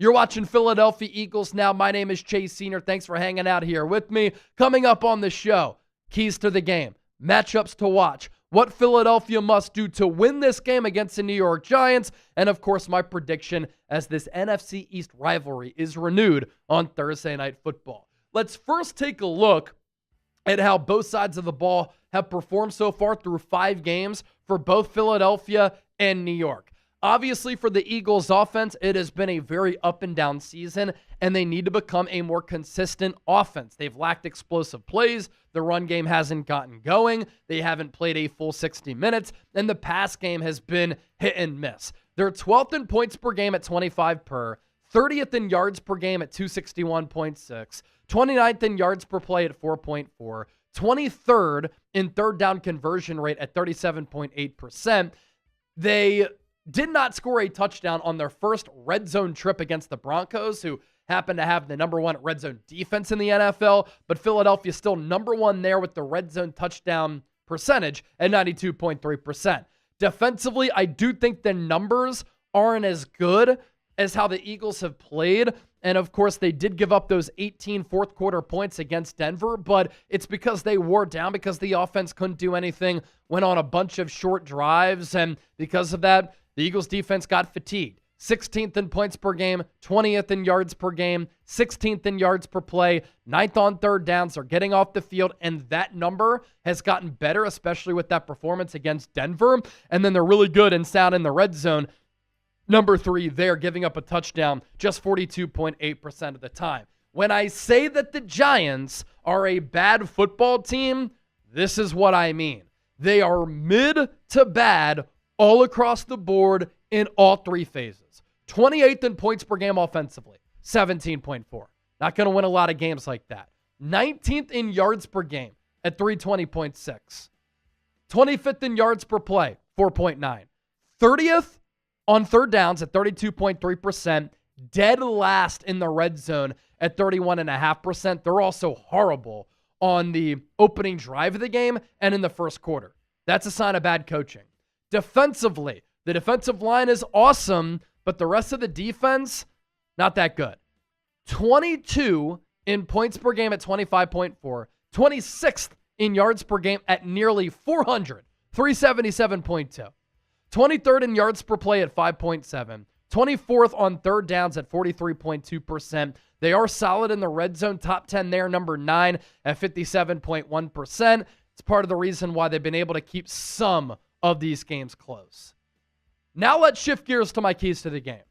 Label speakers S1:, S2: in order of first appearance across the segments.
S1: You're watching Philadelphia Eagles Now. My name is Chase Senior. Thanks for hanging out here with me. Coming up on the show, keys to the game, matchups to watch, what Philadelphia must do to win this game against the New York Giants, and of course, my prediction as this NFC East rivalry is renewed on Thursday Night Football. Let's first take a look at how both sides of the ball have performed so far through 5 games for both Philadelphia and New York. Obviously, for the Eagles offense, it has been a very up and down season, and they need to become a more consistent offense. They've lacked explosive plays. The run game hasn't gotten going. They haven't played a full 60 minutes, and the pass game has been hit and miss. They're 12th in points per game at 25 per, 30th in yards per game at 261.6, 29th in yards per play at 4.4, 23rd in third down conversion rate at 37.8%. They did not score a touchdown on their first red zone trip against the Broncos, who happen to have the number 1 red zone defense in the NFL, but Philadelphia still number 1 there with the red zone touchdown percentage at 92.3%. Defensively, I do think the numbers aren't as good as how the Eagles have played. And of course, they did give up those 18 fourth quarter points against Denver, but it's because they wore down because the offense couldn't do anything, went on a bunch of short drives, and because of that, the Eagles defense got fatigued. 16th in points per game, 20th in yards per game, 16th in yards per play, 9th on third downs. They're getting off the field, and that number has gotten better, especially with that performance against Denver. And then they're really good and sound in the red zone. Number 3 there, giving up a touchdown just 42.8% of the time. When I say that the Giants are a bad football team, this is what I mean. They are mid to bad all across the board in all 3 phases. 28th in points per game offensively, 17.4. Not going to win a lot of games like that. 19th in yards per game at 320.6. 25th in yards per play, 4.9. 30th on third downs at 32.3%. Dead last in the red zone at 31.5%. They're also horrible on the opening drive of the game and in the first quarter. That's a sign of bad coaching. Defensively, the defensive line is awesome, but the rest of the defense, not that good. 22 in points per game at 25.4. 26th in yards per game at nearly 400, 377.2. 23rd in yards per play at 5.7. 24th on third downs at 43.2%. They are solid in the red zone, top 10 there, number 9 at 57.1%. It's part of the reason why they've been able to keep some of these games close. Now let's shift gears to my keys to the game.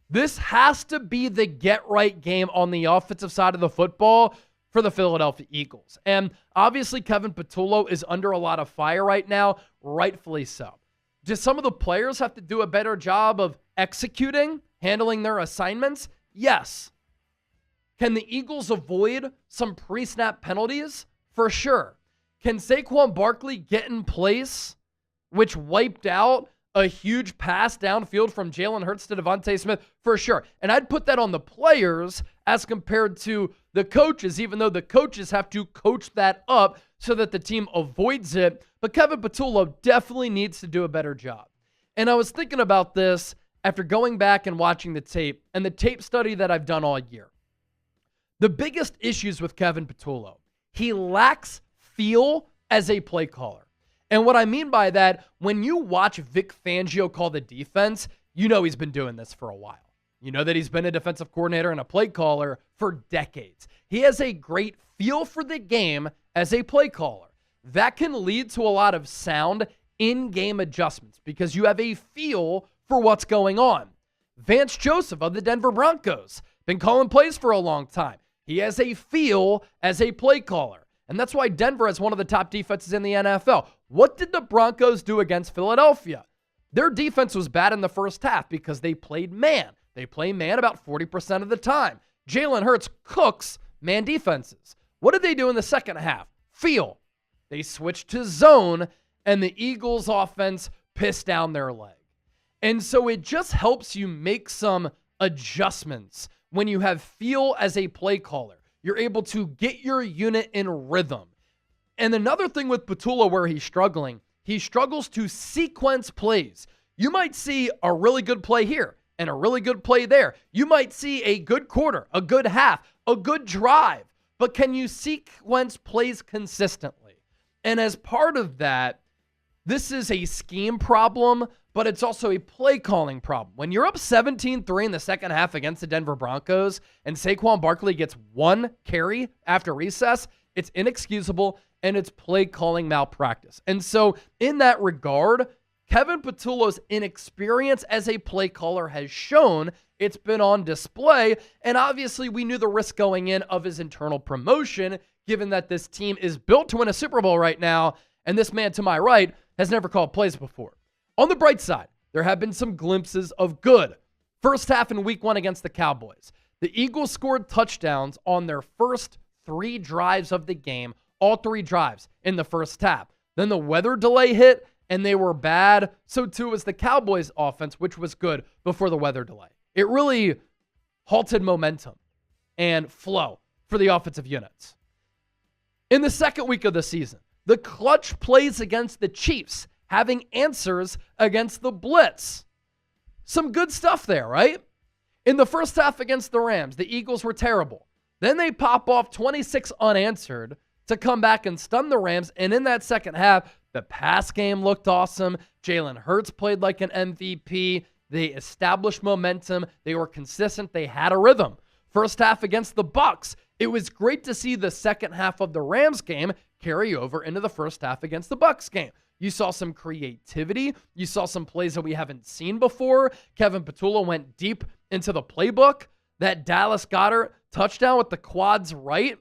S1: This has to be the get-right game on the offensive side of the football for the Philadelphia Eagles. And obviously Kevin Patullo is under a lot of fire right now, rightfully so. Do some of the players have to do a better job of executing, handling their assignments? Yes. Can the Eagles avoid some pre-snap penalties? For sure. Can Saquon Barkley get in place, which wiped out a huge pass downfield from Jalen Hurts to Devontae Smith? For sure. And I'd put that on the players as compared to the coaches, even though the coaches have to coach that up so that the team avoids it. But Kevin Patullo definitely needs to do a better job. And I was thinking about this after going back and watching the tape and the tape study that I've done all year. The biggest issues with Kevin Patullo, he lacks feel as a play caller. And what I mean by that, when you watch Vic Fangio call the defense, you know he's been doing this for a while. You know that he's been a defensive coordinator and a play caller for decades. He has a great feel for the game as a play caller. That can lead to a lot of sound in-game adjustments because you have a feel for what's going on. Vance Joseph of the Denver Broncos, been calling plays for a long time. He has a feel as a play caller. And that's why Denver is one of the top defenses in the NFL. What did the Broncos do against Philadelphia? Their defense was bad in the first half because they played man. They play man about 40% of the time. Jalen Hurts cooks man defenses. What did they do in the second half? Feel. They switched to zone, and the Eagles' offense pissed down their leg. And so it just helps you make some adjustments when you have feel as a play caller. You're able to get your unit in rhythm. And another thing with Patullo where he's struggling, he struggles to sequence plays. You might see a really good play here, and a really good play there. You might see a good quarter, a good half, a good drive, but can you sequence plays consistently? And as part of that, this is a scheme problem, but it's also a play calling problem. When you're up 17-3 in the second half against the Denver Broncos and Saquon Barkley gets one carry after recess, it's inexcusable and it's play calling malpractice. And so in that regard, Kevin Patullo's inexperience as a play caller has shown it's been on display. And obviously we knew the risk going in of his internal promotion, given that this team is built to win a Super Bowl right now. And this man to my right has never called plays before. On the bright side, there have been some glimpses of good. First half in week 1 against the Cowboys. The Eagles scored touchdowns on their first 3 drives of the game, all 3 drives in the first half. Then the weather delay hit, and they were bad. So too was the Cowboys offense, which was good before the weather delay. It really halted momentum and flow for the offensive units. In the second week of the season, the clutch plays against the Chiefs, having answers against the blitz. Some good stuff there, right? In the first half against the Rams, the Eagles were terrible. Then they pop off 26 unanswered to come back and stun the Rams. And in that second half, the pass game looked awesome. Jalen Hurts played like an MVP. They established momentum. They were consistent. They had a rhythm. First half against the Bucs, it was great to see the second half of the Rams game carry over into the first half against the Bucs game. You saw some creativity. You saw some plays that we haven't seen before. Kevin Patullo went deep into the playbook. That Dallas Goedert touchdown with the quads right,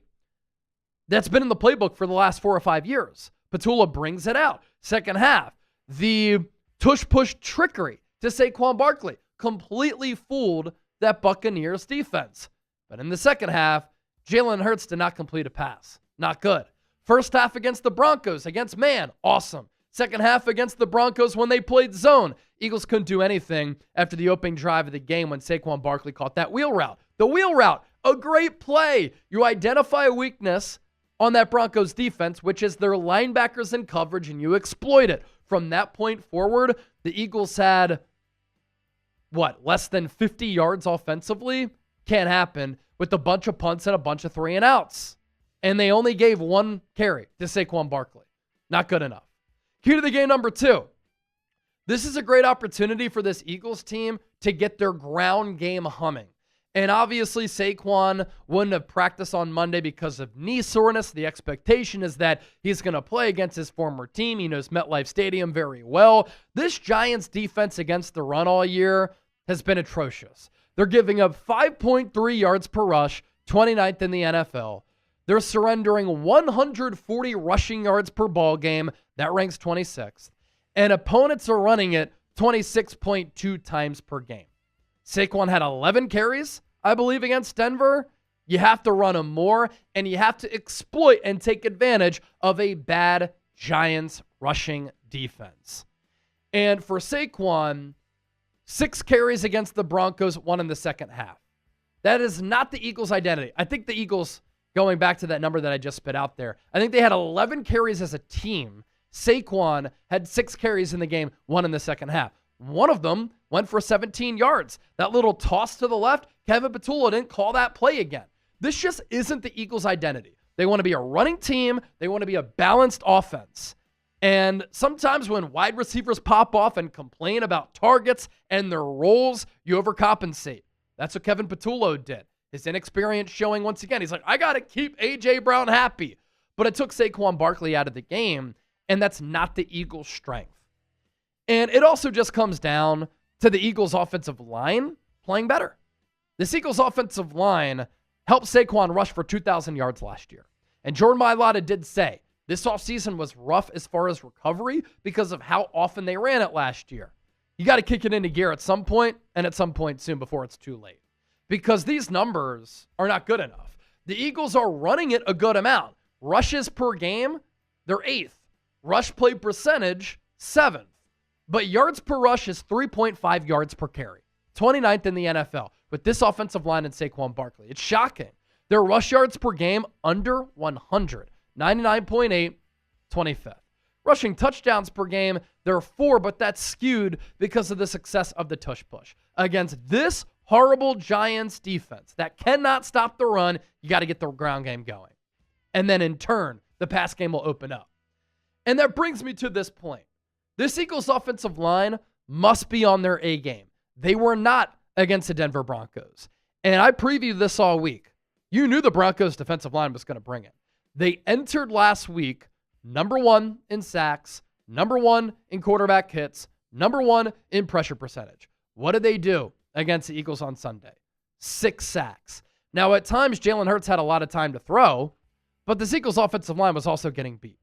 S1: that's been in the playbook for the last 4 or 5 years. Patullo brings it out. Second half, the tush-push trickery to Saquon Barkley completely fooled that Buccaneers defense. But in the second half, Jalen Hurts did not complete a pass. Not good. First half against the Broncos, against man, awesome. Second half against the Broncos when they played zone. Eagles couldn't do anything after the opening drive of the game when Saquon Barkley caught that wheel route. The wheel route, a great play. You identify a weakness on that Broncos defense, which is their linebackers in coverage, and you exploit it. From that point forward, the Eagles had, less than 50 yards offensively? Can't happen with a bunch of punts and a bunch of 3-and-outs. And they only gave 1 carry to Saquon Barkley. Not good enough. Key to the game number 2. This is a great opportunity for this Eagles team to get their ground game humming. And obviously, Saquon wouldn't have practiced on Monday because of knee soreness. The expectation is that he's going to play against his former team. He knows MetLife Stadium very well. This Giants defense against the run all year has been atrocious. They're giving up 5.3 yards per rush, 29th in the NFL. They're surrendering 140 rushing yards per ball game. That ranks 26th. And opponents are running it 26.2 times per game. Saquon had 11 carries, I believe, against Denver. You have to run him more, and you have to exploit and take advantage of a bad Giants rushing defense. And for Saquon, 6 carries against the Broncos, 1 in the second half. That is not the Eagles' identity. I think the Eagles, going back to that number that I just spit out there, I think they had 11 carries as a team. Saquon had 6 carries in the game, 1 in the second half. One of them went for 17 yards. That little toss to the left, Kevin Patullo didn't call that play again. This just isn't the Eagles' identity. They want to be a running team. They want to be a balanced offense. And sometimes when wide receivers pop off and complain about targets and their roles, you overcompensate. That's what Kevin Patullo did. His inexperience showing once again. He's like, I got to keep A.J. Brown happy. But it took Saquon Barkley out of the game, and that's not the Eagles' strength. And it also just comes down to the Eagles' offensive line playing better. This Eagles' offensive line helped Saquon rush for 2,000 yards last year. And Jordan Mailata did say this offseason was rough as far as recovery because of how often they ran it last year. You got to kick it into gear at some point, and at some point soon before it's too late. Because these numbers are not good enough. The Eagles are running it a good amount. Rushes per game, they're 8th. Rush play percentage, 7th. But yards per rush is 3.5 yards per carry. 29th in the NFL with this offensive line and Saquon Barkley. It's shocking. Their rush yards per game under 100. 99.8, 25th. Rushing touchdowns per game, they're 4, but that's skewed because of the success of the tush push. Against this horrible Giants defense that cannot stop the run, you got to get the ground game going. And then in turn, the pass game will open up. And that brings me to this point. This Eagles offensive line must be on their A game. They were not against the Denver Broncos. And I previewed this all week. You knew the Broncos defensive line was going to bring it. They entered last week number 1 in sacks, number 1 in quarterback hits, number 1 in pressure percentage. What did they do against the Eagles on Sunday? 6 sacks. Now, at times, Jalen Hurts had a lot of time to throw, but the Eagles offensive line was also getting beat.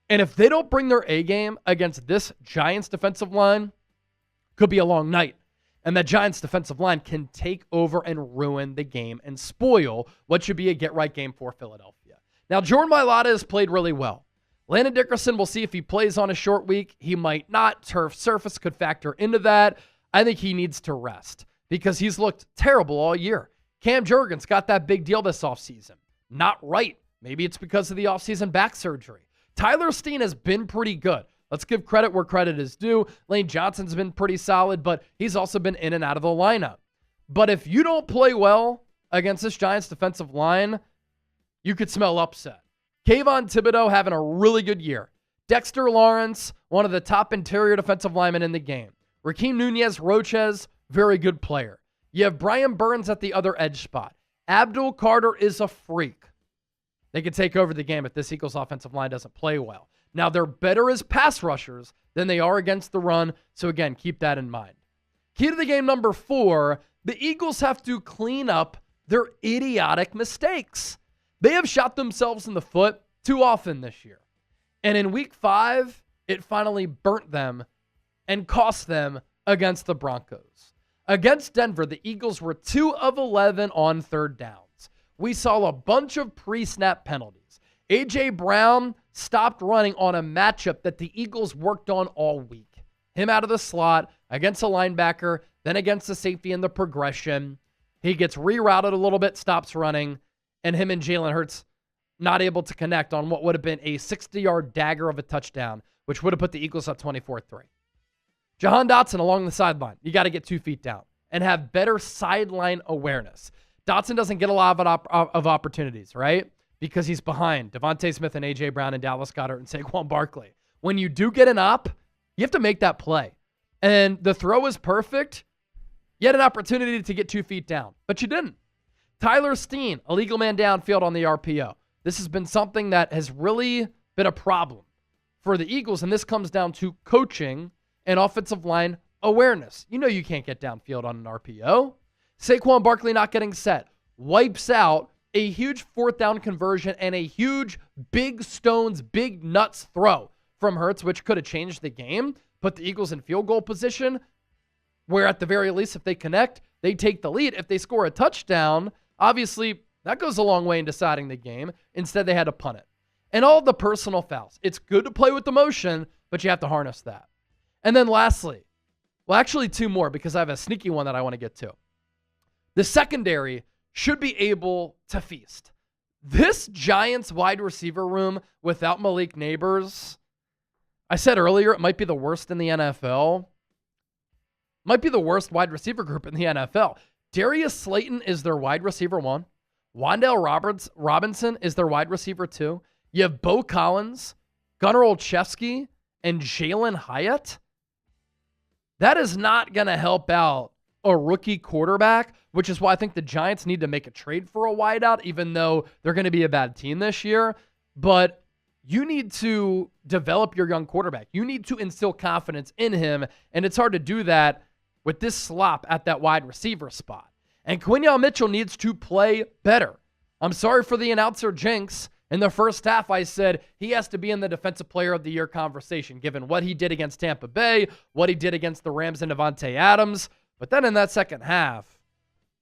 S1: And if they don't bring their A game against this Giants defensive line, could be a long night. And that Giants defensive line can take over and ruin the game and spoil what should be a get-right game for Philadelphia. Now, Jordan Mailata has played really well. Landon Dickerson, we'll see if he plays on a short week. He might not. Turf surface could factor into that. I think he needs to rest because he's looked terrible all year. Cam Jurgens got that big deal this offseason. Not right. Maybe it's because of the offseason back surgery. Tyler Steen has been pretty good. Let's give credit where credit is due. Lane Johnson's been pretty solid, but he's also been in and out of the lineup. But if you don't play well against this Giants defensive line, you could smell upset. Kayvon Thibodeau having a really good year. Dexter Lawrence, one of the top interior defensive linemen in the game. Raheem Nunez-Roches, very good player. You have Brian Burns at the other edge spot. Abdul Carter is a freak. They could take over the game if this Eagles offensive line doesn't play well. Now, they're better as pass rushers than they are against the run, so again, keep that in mind. Key to the game number 4, the Eagles have to clean up their idiotic mistakes. They have shot themselves in the foot too often this year. And in week 5, it finally burnt them and cost them against the Broncos. Against Denver, the Eagles were 2 of 11 on third downs. We saw a bunch of pre-snap penalties. A.J. Brown stopped running on a matchup that the Eagles worked on all week. Him out of the slot against a linebacker, then against the safety in the progression. He gets rerouted a little bit, stops running, and him and Jalen Hurts not able to connect on what would have been a 60-yard dagger of a touchdown, which would have put the Eagles up 24-3. Jahan Dotson along the sideline. You got to get 2 feet down and have better sideline awareness. Dotson doesn't get a lot of opportunities, right? Because he's behind Devontae Smith and A.J. Brown and Dallas Goedert and Saquon Barkley. When you do get an op, you have to make that play. And the throw is perfect. You had an opportunity to get 2 feet down, but you didn't. Tyler Steen, a legal man downfield on the RPO. This has been something that has really been a problem for the Eagles, and this comes down to coaching and offensive line awareness. You know you can't get downfield on an RPO. Saquon Barkley not getting set. Wipes out a huge 4th down conversion and a huge big stones, big nuts throw from Hurts, which could have changed the game, put the Eagles in field goal position, where at the very least, if they connect, they take the lead. If they score a touchdown, obviously that goes a long way in deciding the game. Instead, they had to punt it. And all the personal fouls. It's good to play with emotion, but you have to harness that. And then lastly, well, actually 2 more because I have a sneaky one that I want to get to. The secondary should be able to feast. This Giants wide receiver room without Malik Neighbors, I said earlier, it might be the worst in the NFL. Might be the worst wide receiver group in the NFL. Darius Slayton is their wide receiver 1. Wan'Dale Robinson is their wide receiver 2. You have Bo Collins, Gunnar Olszewski, and Jalen Hyatt. That is not going to help out a rookie quarterback, which is why I think the Giants need to make a trade for a wideout, even though they're going to be a bad team this year. But you need to develop your young quarterback. You need to instill confidence in him, and it's hard to do that with this slop at that wide receiver spot. And Quinyon Mitchell needs to play better. I'm sorry for the announcer jinx. In the first half, I said he has to be in the Defensive Player of the Year conversation, given what he did against Tampa Bay, what he did against the Rams and Devontae Adams. But then in that second half,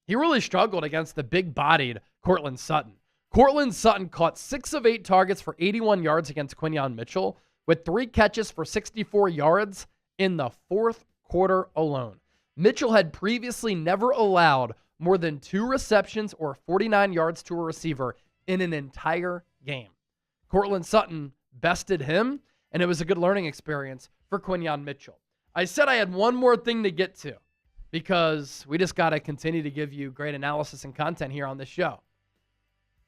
S1: he really struggled against the big-bodied Courtland Sutton. Courtland Sutton caught 6 of 8 targets for 81 yards against Quinyon Mitchell, with 3 catches for 64 yards in the 4th quarter alone. Mitchell had previously never allowed more than 2 receptions or 49 yards to a receiver in an entire game. Courtland Sutton bested him, and it was a good learning experience for Quinyon Mitchell. I said I had one more thing to get to because we just got to continue to give you great analysis and content here on this show.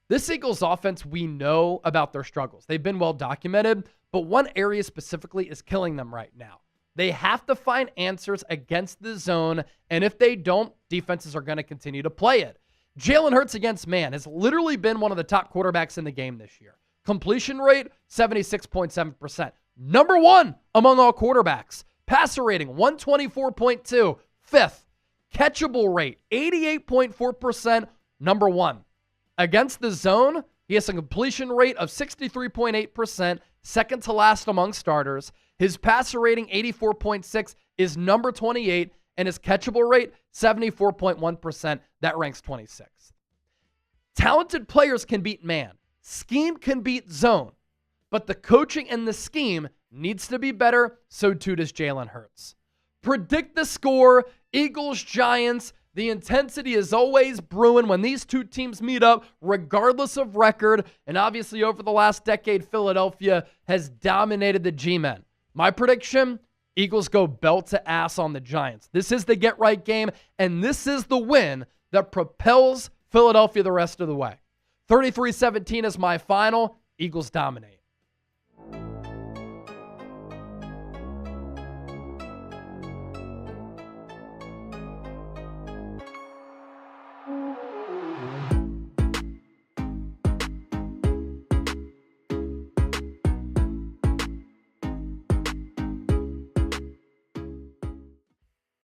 S1: This Eagles offense, we know about their struggles. They've been well documented, but one area specifically is killing them right now. They have to find answers against the zone, and if they don't, defenses are going to continue to play it. Jalen Hurts against man has literally been one of the top quarterbacks in the game this year. Completion rate, 76.7%. Number one among all quarterbacks. Passer rating, 124.2, fifth. Catchable rate, 88.4%, number one. Against the zone, he has a completion rate of 63.8%, second to last among starters. His passer rating, 84.6, is number 28, and his catchable rate, 74.1%. That ranks 26th. Talented players can beat man. Scheme can beat zone. But the coaching and the scheme needs to be better, so too does Jalen Hurts. Predict the score, Eagles-Giants. The intensity is always brewing when these two teams meet up, regardless of record. And obviously, over the last decade, Philadelphia has dominated the G-Men. My prediction, Eagles go belt to ass on the Giants. This is the get-right game, and this is the win that propels Philadelphia the rest of the way. 33-17 is my final. Eagles dominate.